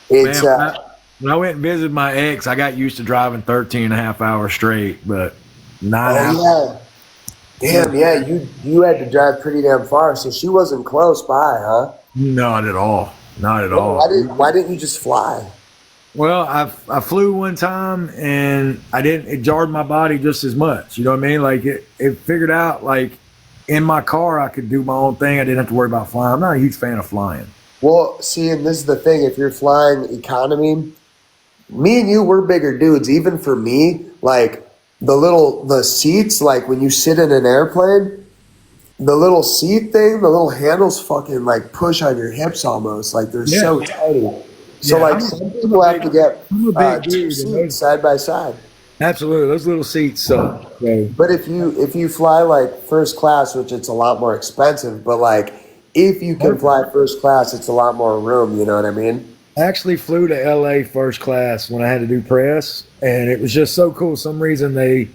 It's Man, when I went and visited my ex, I got used to driving 13 and a half hours straight, but nine oh hours. yeah, damn yeah. You had to drive pretty damn far, so she wasn't close by, huh? Not at all. Not at Well, all. why didn't you just fly? Well, I flew one time and I didn't. It jarred my body just as much. You know what I mean? Like it figured out like in my car I could do my own thing. I didn't have to worry about flying. I'm not a huge fan of flying. Well, see, and this is the thing: if you're flying economy, me and you, we're bigger dudes. Even for me, like the seats, like when you sit in an airplane, the little seat thing, the little handles fucking like push on your hips almost. Like they're Yeah, so tiny. So yeah. like some people have to get I'm a big two dude, and seats those side by side. absolutely those little seats suck. So, But if you fly like first class, which it's a lot more expensive, but like if you can fly first class, it's a lot more room. You know what I mean? I actually flew to LA first class when I had to do press, and it was just so cool. Some reason they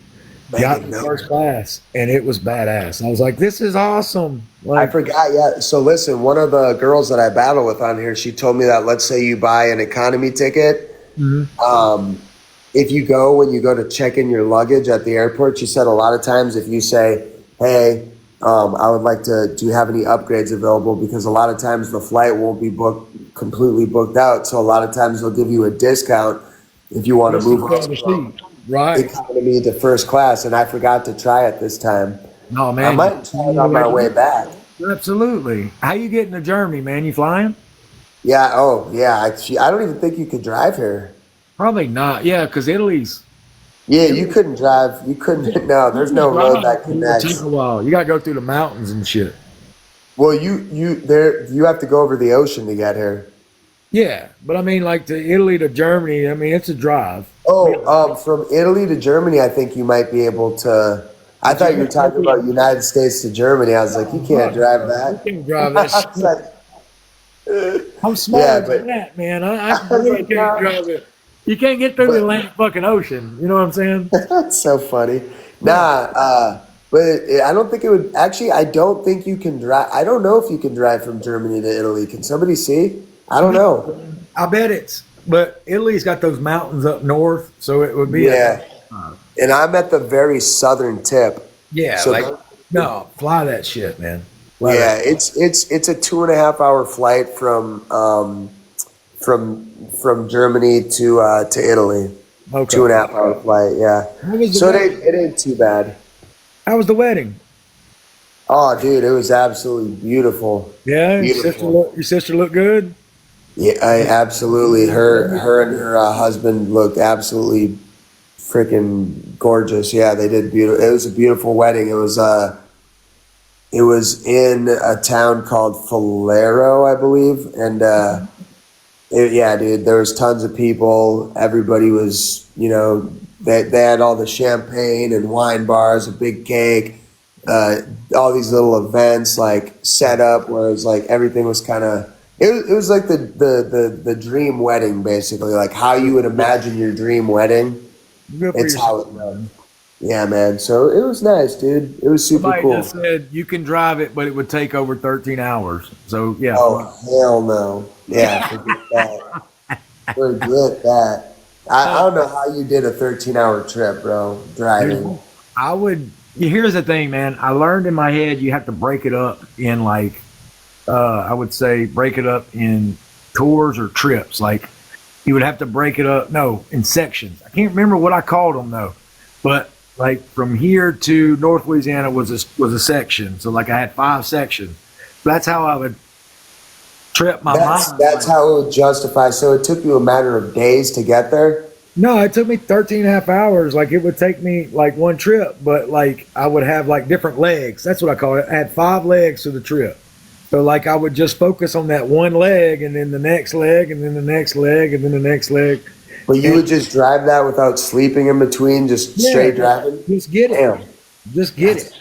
got me No. first class, and it was badass. I was like, "This is awesome!" I Like, forgot. Yeah. So listen, one of the girls that I battle with on here, she told me that let's say you buy an economy ticket, mhm. um, if you go when you go to check in your luggage at the airport, she said a lot of times if you say, "Hey, I would like to. Do you have any upgrades available?" Because a lot of times the flight won't be booked completely booked out, so a lot of times they'll give you a discount if you want to Just to move fill up the from seat, right? economy to first class. And I forgot to try it this time. No, I man, might try it on my way back. absolutely. How you getting to Germany, man? You flying? Yeah. Oh, yeah. I don't even think you could drive here. Probably not. Yeah, because Italy's. Yeah, you couldn't drive. You couldn't. No, You there's can no road drive, that but it would take connects. a while. You got to go through the mountains and shit. Well, you have to go over the ocean to get here. Yeah, but I mean, like to Italy to Germany. I mean, it's a drive. Oh, from Italy to Germany, I think you might be able to. I But you thought you were got to go talking through about United States to Germany. I was like, you can't drive You that. can drive that I was shit. like, I'm yeah, smarter than but that, man. I I was know you like, can't no. drive it. You can't get through the But Atlantic fucking ocean. You know what I'm saying? that's so funny. Nah, Yeah. but I don't think it would. Actually, I don't think you can drive. I don't know if you can drive from Germany to Italy. Can somebody see? I don't No, know. I bet it's. But Italy's got those mountains up north, so it would be a. Yeah, and I'm at the very southern tip. Yeah, So like no, fly that shit, man. Fly that. yeah, it's a 2.5 hour flight from Germany to Italy. Two Okay. and a half hour flight. Yeah, How was the so wedding? it ain't too bad. How was the wedding? Oh, dude, it was absolutely beautiful, Yeah, beautiful. your sister looked good. Yeah, I absolutely. Her and her husband looked absolutely freaking gorgeous. Yeah, they did beautiful. It was a beautiful wedding. It was in a town called Falero, I believe, and yeah, dude, there was tons of people. Everybody was, they had all the champagne and wine bars, a big cake, all these little events like set up where it was like everything was kind of. It was like the dream wedding, basically, like how you would imagine your dream wedding. Good for It's your how sister, it went. man. Yeah, man. So it was nice, dude. It was super Somebody cool. just said you can drive it, but it would take over 13 hours. So yeah, Oh fly. hell no! Yeah, forget that. Forget that. I don't know how you did a 13-hour trip, bro, driving. Dude, I would. Here's the thing, man. I learned in my head you have to break it up in like I would say break it up in tours or trips. Like you would have to break it up. No, in sections. I can't remember what I called them though, but like from here to North Louisiana was a section. So like I had 5 sections. That's how I would trip my mind. That's how it would justify. So it took you a matter of days to get there. No, it took me 13 and a half hours. Like it would take me like one trip, but like I would have like different legs. That's what I call it. I had 5 legs to the trip. So like I would just focus on that one leg and then the next leg and then the next leg and then the next leg. But you And would just drive that without sleeping in between, just yeah, straight driving. just get it. Damn. Just get That's it.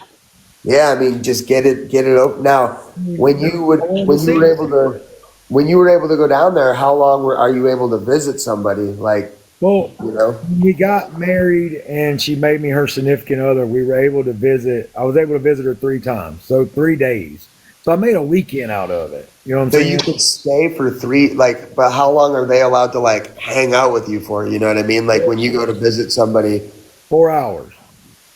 Yeah, I mean, just get it open. Now, when you would I wanted to when you see were it. able to when you were able to go down there, how long are you able to visit somebody? Like, Well, you know? we got married and she made me her significant other. We were able to visit. I was able to visit her 3 times. So 3 days. So I made a weekend out of it. You know what I'm So saying? you could stay for three, like, but how long are they allowed to like hang out with you for? You know what I mean? Like when you go to visit somebody, 4 hours.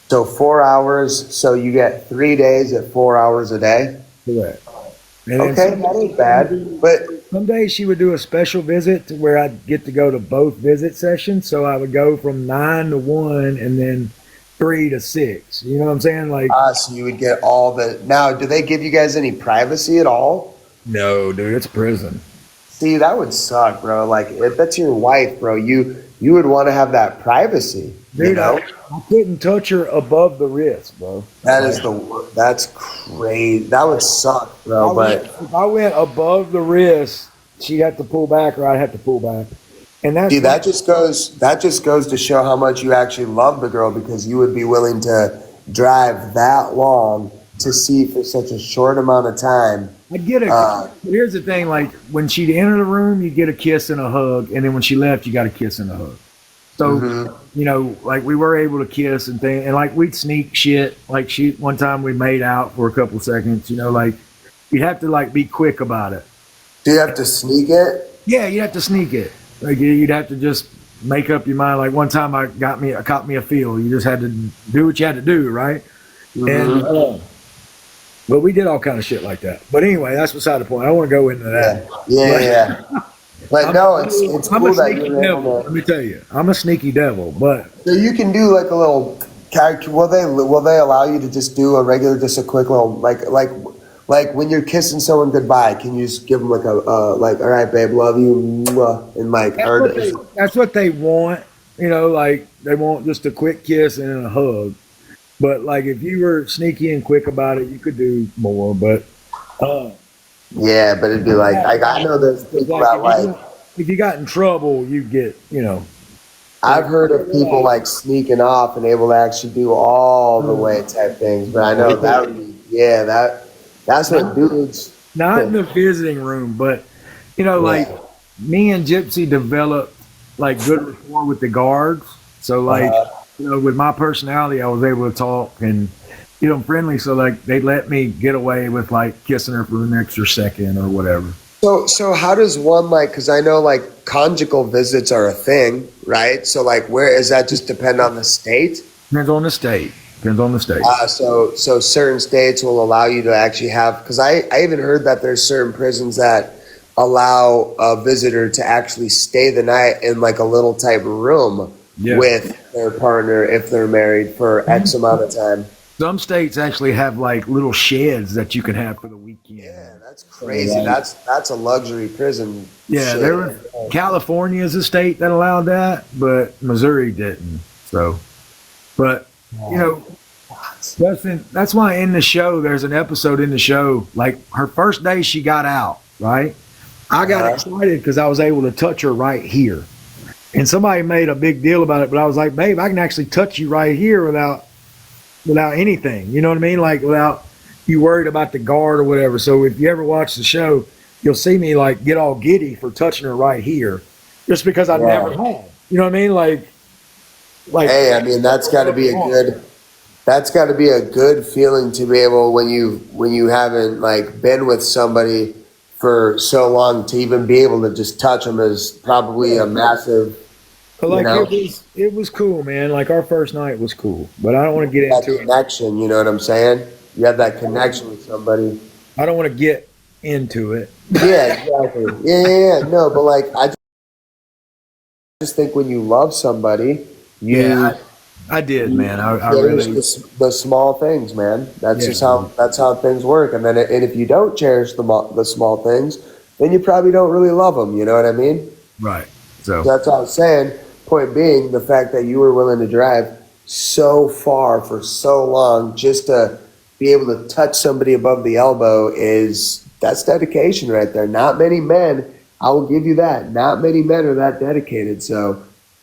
so 4 hours, so you get 3 days at 4 hours a day. Correct. And then Okay, that ain't bad. But some days she would do a special visit to where I'd get to go to both visit sessions. So I would go from 9 to 1 and then 3 to 6. You know what I'm saying? Like, so you would get all the. Now, do they give you guys any privacy at all? no, dude, it's prison. See, that would suck, bro. Like if that's your wife, bro, you would want to have that privacy, you Dude, know? I couldn't touch her above the wrist, bro. That's crazy. That would suck, bro. But If I went above the wrist, she'd have to pull back or I'd have to pull back. And that's see, like, that just goes to show how much you actually love the girl because you would be willing to drive that long to see for such a short amount of time. I get it. Uh, But here's the thing: like when she'd enter the room, you get a kiss and a hug, and then when she left, you got a kiss and a hug. So mhm. you know, like we were able to kiss and thing, and like we'd sneak shit. Like she one time we made out for a couple seconds. You know, like you'd have to like be quick about it. Do you have to sneak it? Yeah, you'd have to sneak it. Like you'd have to just make up your mind. Like one time I caught me a feel. You just had to do what you had to do, right? And Hmm. but we did all kind of shit like that. But anyway, that's beside the point. I don't want to go into Yeah, that. yeah, But yeah. But no, it's I'm a cool that sneaky you're devil. able Let to. me tell you, I'm a sneaky devil. But So you can do like a little character. Will they allow you to just do a regular, just a quick little like when you're kissing someone goodbye? Can you just give them like a like, all right, babe, love you, mwah, and like, or that's what they want. You know, like they want just a quick kiss and a hug. But like if you were sneaky and quick about it, you could do more. But uh, yeah, but it'd be like I know there's it's people like that like. if you got in trouble, you get I've heard of people like sneaking off and able to actually do all the way type things, but I know that would be yeah that's what dudes. not in the visiting room, but like Yeah. me and Gypsy developed like good rapport with the guards. So like, Uh, with my personality, I was able to talk and I'm friendly. So like, they let me get away with like kissing her for an extra second or whatever. so how does one like? Because I know like conjugal visits are a thing, right? So like, where is that? Just depend on the state. Depends on the state. Depends on the state. So certain states will allow you to actually have. Because I even heard that there's certain prisons that allow a visitor to actually stay the night in like a little type of room Yeah. with their partner if they're married for X amount of time. Some states actually have like little sheds that you can have for the weekend. Yeah, that's crazy. That's a luxury prison. Yeah, shit. there was California is a state that allowed that, but Missouri didn't. So, but you know, Dustin, that's why in the show there's an episode in the show like her first day she got out, right? I got Uh-huh. excited because I was able to touch her right here, and somebody made a big deal about it. But I was like, babe, I can actually touch you right here without anything. You know what I mean? Like without you worried about the guard or whatever. So if you ever watch the show, you'll see me like get all giddy for touching her right here, just because I Yeah. never had. You know what I mean? Like Hey, I mean that's got to be a good feeling to be able when you haven't like been with somebody for so long to even be able to just touch them is probably a massive, But you like know, it was cool, man. Like our first night was cool, but I don't want to get that into it. connection. You know what I'm saying? You have that connection with somebody. I don't want to get into it. Yeah, exactly. Yeah. No, but like I just think when you love somebody, you Yeah, I did, man. I cherish really, the small things, man. That's yeah, just how things work. And then and if you don't cherish the small things, then you probably don't really love them. You know what I mean? right. So So that's what I was saying. Point being, the fact that you were willing to drive so far for so long just to be able to touch somebody above the elbow that's dedication right there. Not many men, I will give you that. Not many men are that dedicated. So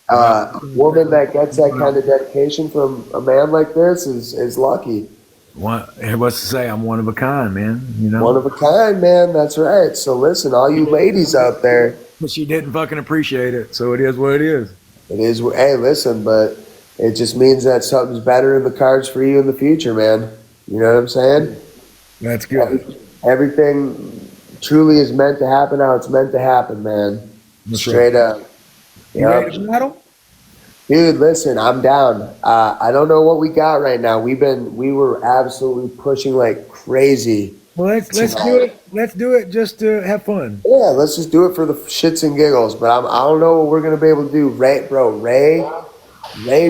a woman that gets that kind of dedication from a man like this is lucky. what's to say? I'm one of a kind, man. One of a kind, man. That's right. So listen, all you ladies out there, But she didn't fucking appreciate it, so it is what it is. it is, hey, listen, but it just means that something's better in the cards for you in the future, man. You know what I'm saying? That's good. Everything truly is meant to happen how it's meant to happen, man. That's right. Straight up. You ready Yep. to battle? Dude, listen, I'm down. I don't know what we got right now. We were absolutely pushing like crazy Well, let's do tonight. it. Let's do it just to have fun. Yeah, let's just do it for the shits and giggles. But I don't know what we're gonna be able to do. Ray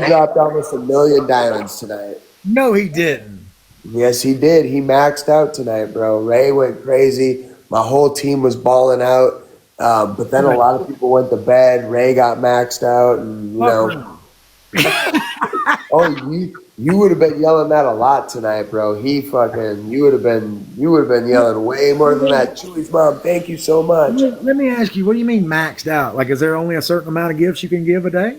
dropped almost 1,000,000 diamonds tonight. No, he didn't. Yes, he did. He maxed out tonight, bro. Ray went crazy. My whole team was balling out. But then a lot of people went to bed. Ray got maxed out, and you Fuck know, oh, you would have been yelling that a lot tonight, bro. You would have been yelling way more than that. Chewy's mom, thank you so much. Let me ask you, what do you mean maxed out? Like, is there only a certain amount of gifts you can give a day?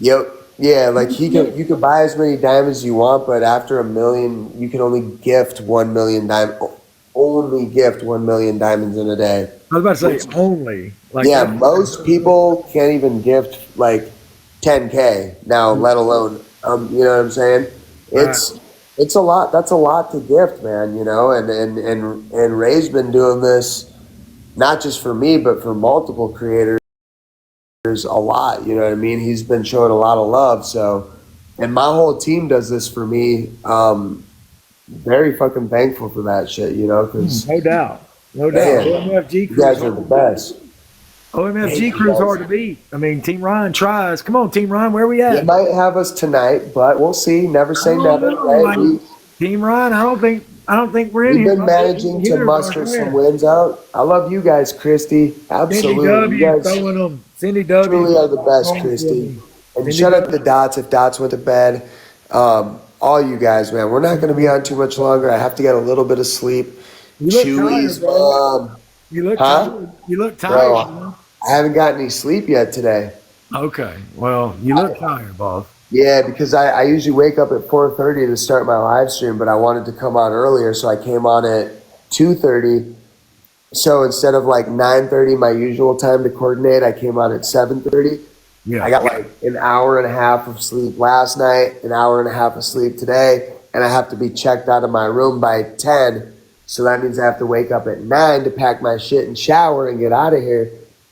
Yep. Yeah, like you could buy as many diamonds as you want, but after 1,000,000, you can only gift 1,000,000 diamonds. Only gift 1,000,000 diamonds in a day. I was about to say only. Like, Yeah, most people can't even gift like 10K now, let alone you know what I'm saying? right. It's a lot. That's a lot to gift, man. You know, and Ray's been doing this not just for me, but for multiple creators a lot. You know what I mean? He's been showing a lot of love. So, and my whole team does this for me. Very fucking thankful for that shit. You know, because No doubt. No doubt. man, OMFG you crew's guys are the best. Thank OMFG you crew's guys. hard to beat. I mean, Team Ryan tries. Come on, Team Ryan, where we You at? might have us tonight, but we'll see. Never I say don't never, know. right? Like, Team Ryan, I don't think we're in We've here. been managing to Hitters muster aren't some there. wins out. I love you guys, Christy. Cindy Absolutely. You W guys throwing them. Cindy W truly are the best, throwing for Christy. me. And Cindy shut up W. the dots if dots went to bed. All you guys, man. We're not going to be on too much longer. I have to get a little bit of sleep. You look tired, Chewy's bro. mom. You look Huh? tired. You look tired, Bro, man. I haven't gotten any sleep yet today. Okay. Well, you look tired, boss. Yeah, because I usually wake up at 4:30 to start my live stream, but I wanted to come on earlier, so I came on at 2:30. So instead of like 9:30, my usual time to coordinate, I came on at 7:30. I Yeah. got like an hour and a half of sleep last night, an hour and a half of sleep today, and I have to be checked out of my room by 10. So that means I have to wake up at 9 to pack my shit and shower and get out of here.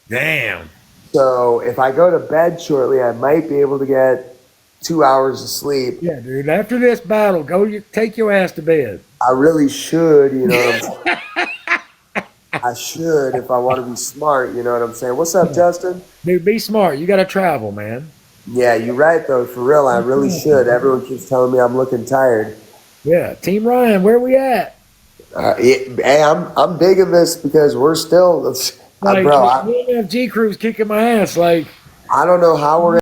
Damn. So if I go to bed shortly, I might be able to get 2 hours of sleep. Yeah, dude. After this battle, take your ass to bed. I really should, you know what I'm saying? I should if I want to be smart, you know what I'm saying? What's up, Justin? Dude, be smart. You got to travel, man. Yeah, you're right though. For real, I really should. Everyone keeps telling me I'm looking tired. Yeah. Team Ryan, where we at? Hey, I'm digging this because we're still, Like, bro. the OMFG crew's kicking my ass. Like, I don't know how we're